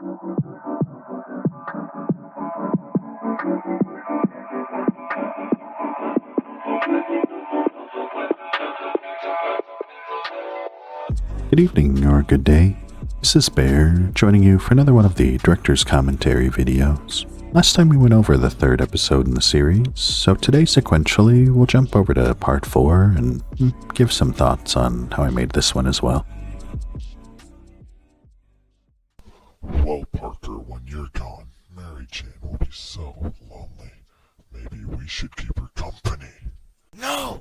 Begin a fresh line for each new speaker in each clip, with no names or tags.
Good evening or good day. This is Bear, joining you for another one of the Director's Commentary videos. Last time we went over the third episode in the series, so today sequentially we'll jump over to part 4 and give some thoughts on how I made this one as well.
Well, Parker, when you're gone, Mary Jane will be so lonely. Maybe we should keep her company.
No!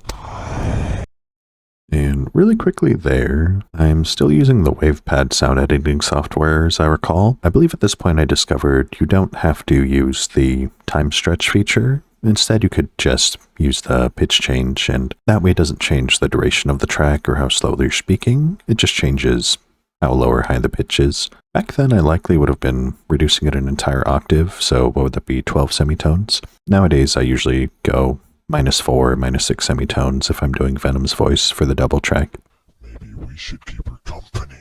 And really quickly there, I'm still using the WavePad sound editing software as I recall. I believe at this point I discovered you don't have to use the time stretch feature. Instead you could just use the pitch change, and that way it doesn't change the duration of the track or how slowly you're speaking. It just changes how low or high the pitch is. Back then I likely would have been reducing it an entire octave, so what would that be, 12 semitones? Nowadays I usually go -4, -6 semitones if I'm doing Venom's voice for the double track.
Maybe we should keep her company.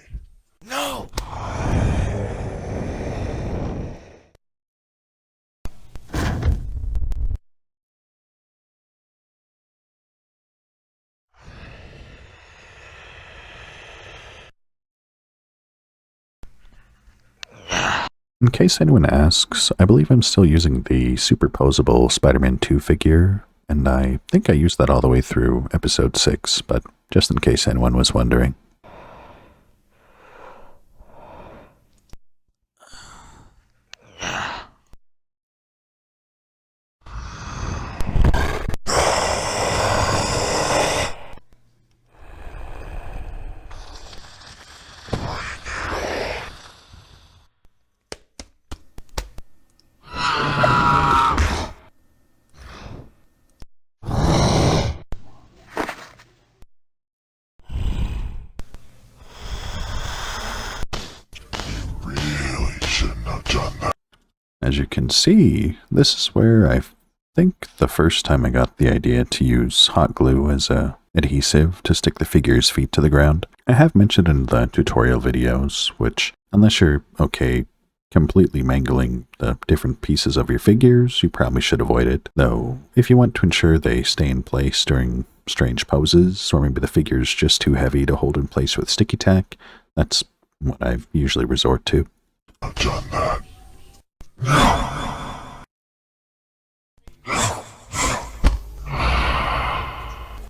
No!
In case anyone asks, I believe I'm still using the superposable Spider-Man 2 figure, and I think I used that all the way through episode 6, but just in case anyone was wondering. As you can see, this is where I think the first time I got the idea to use hot glue as a adhesive to stick the figure's feet to the ground. I have mentioned in the tutorial videos, which, unless you're okay completely mangling the different pieces of your figures, you probably should avoid it. Though, if you want to ensure they stay in place during strange poses, or maybe the figure's just too heavy to hold in place with sticky tack, that's what I usually resort to.
I've done that.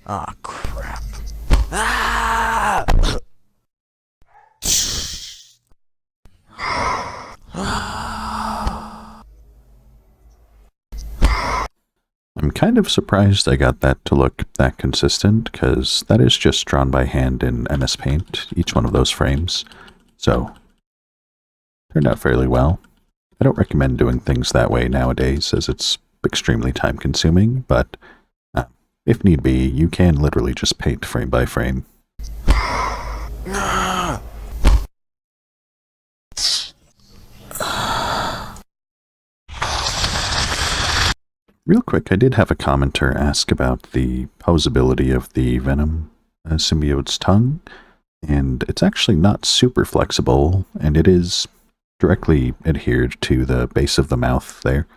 Ah, crap. Ah!
I'm kind of surprised I got that to look that consistent, because that is just drawn by hand in MS Paint, each one of those frames. So, turned out fairly well. I don't recommend doing things that way nowadays, as it's extremely time-consuming, but if need be, you can literally just paint frame by frame. Real quick, I did have a commenter ask about the posability of the Venom symbiote's tongue, and it's actually not super flexible, and it is directly adhered to the base of the mouth there.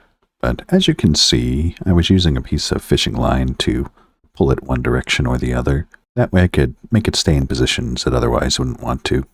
But as you can see, I was using a piece of fishing line to pull it one direction or the other. That way I could make it stay in positions that otherwise wouldn't want to.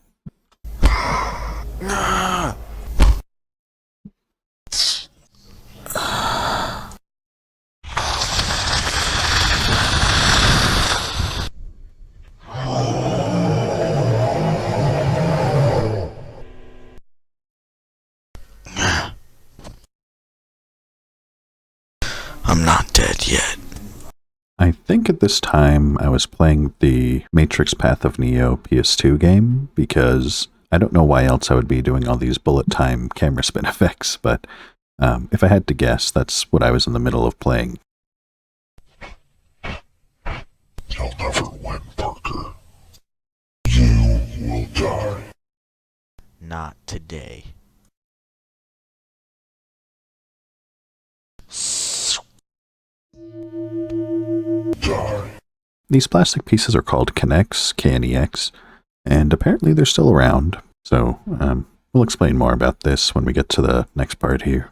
I'm not dead yet.
I think at this time I was playing the Matrix Path of Neo PS2 game, because I don't know why else I would be doing all these bullet time camera spin effects, but if I had to guess, that's what I was in the middle of playing.
You'll never win, Parker. You will die.
Not today.
Die.
These plastic pieces are called K'NEX, K-N-E-X, and apparently they're still around. So, We'll explain more about this when we get to the next part here.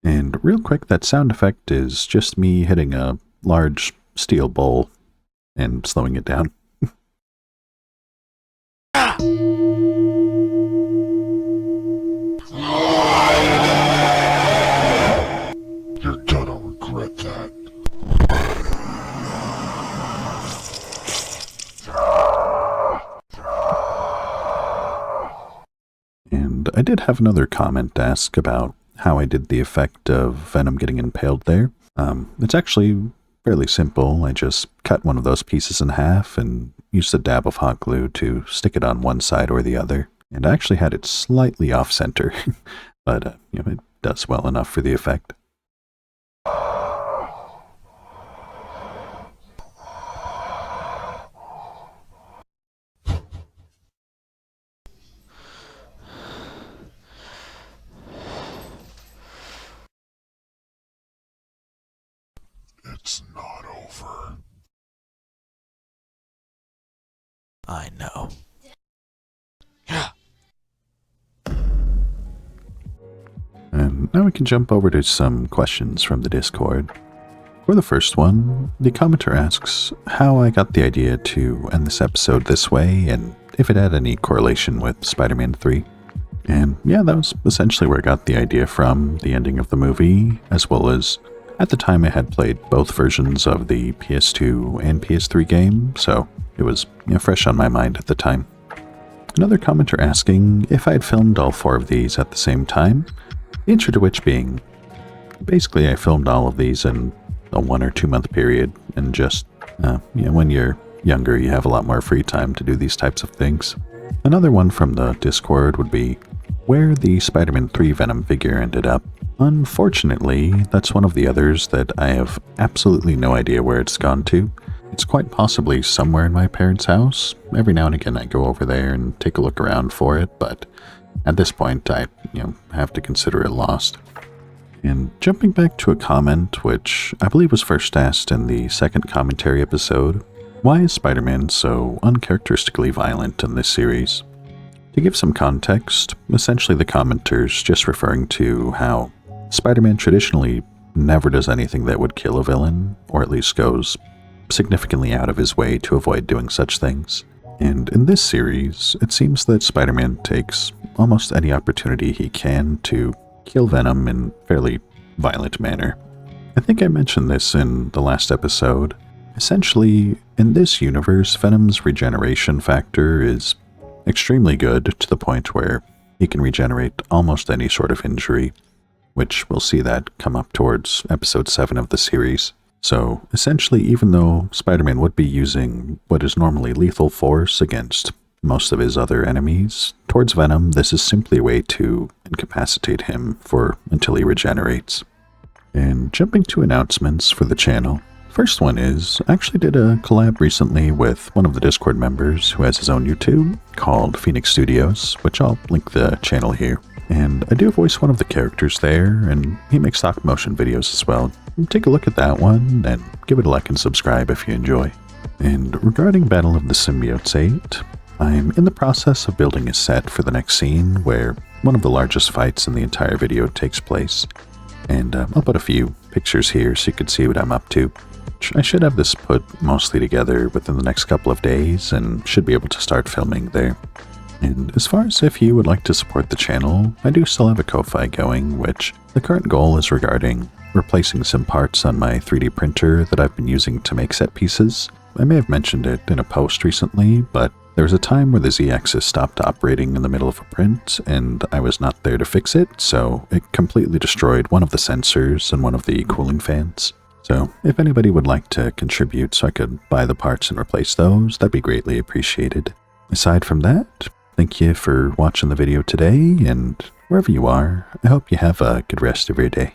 And real quick, that sound effect is just me hitting a large steel bowl and slowing it down.
You're gonna regret that.
And I did have another comment to ask about how I did the effect of Venom getting impaled there. It's actually fairly simple. I just cut one of those pieces in half and used a dab of hot glue to stick it on one side or the other. And I actually had it slightly off-center, but it does well enough for the effect.
It's not over.
I know.
And now we can jump over to some questions from the Discord. For the first one, the commenter asks how I got the idea to end this episode this way and if it had any correlation with Spider-Man 3. And yeah, that was essentially where I got the idea from, the ending of the movie, as well as at the time I had played both versions of the PS2 and PS3 game, so it was fresh on my mind at the time. Another commenter asking if I had filmed all 4 of these at the same time, the answer to which being, basically I filmed all of these in a 1 or 2 month period, and just, when you're younger you have a lot more free time to do these types of things. Another one from the Discord would be where the Spider-Man 3 Venom figure ended up. Unfortunately, that's one of the others that I have absolutely no idea where it's gone to. It's quite possibly somewhere in my parents' house. Every now and again I go over there and take a look around for it, but at this point I have to consider it lost. And jumping back to a comment which I believe was first asked in the second commentary episode, why is Spider-Man so uncharacteristically violent in this series? To give some context, essentially the commenter's just referring to how Spider-Man traditionally never does anything that would kill a villain, or at least goes significantly out of his way to avoid doing such things. And in this series, it seems that Spider-Man takes almost any opportunity he can to kill Venom in a fairly violent manner. I think I mentioned this in the last episode. Essentially, in this universe, Venom's regeneration factor is extremely good to the point where he can regenerate almost any sort of injury, which we'll see that come up towards episode 7 of the series. So essentially, even though Spider-Man would be using what is normally lethal force against most of his other enemies, towards Venom this is simply a way to incapacitate him until he regenerates. And jumping to announcements for the channel, first one is, I actually did a collab recently with one of the Discord members who has his own YouTube called Phoenix Studios, which I'll link the channel here. And I do voice one of the characters there, and he makes stop motion videos as well. Take a look at that one, and give it a like and subscribe if you enjoy. And regarding Battle of the Symbiotes 8, I'm in the process of building a set for the next scene where one of the largest fights in the entire video takes place. And I'll put a few pictures here so you can see what I'm up to. I should have this put mostly together within the next couple of days and should be able to start filming there. And as far as if you would like to support the channel, I do still have a Ko-Fi going, which the current goal is regarding replacing some parts on my 3D printer that I've been using to make set pieces. I may have mentioned it in a post recently, but there was a time where the Z-axis stopped operating in the middle of a print, and I was not there to fix it, so it completely destroyed one of the sensors and one of the cooling fans. So if anybody would like to contribute so I could buy the parts and replace those, that'd be greatly appreciated. Aside from that, thank you for watching the video today, and wherever you are, I hope you have a good rest of your day.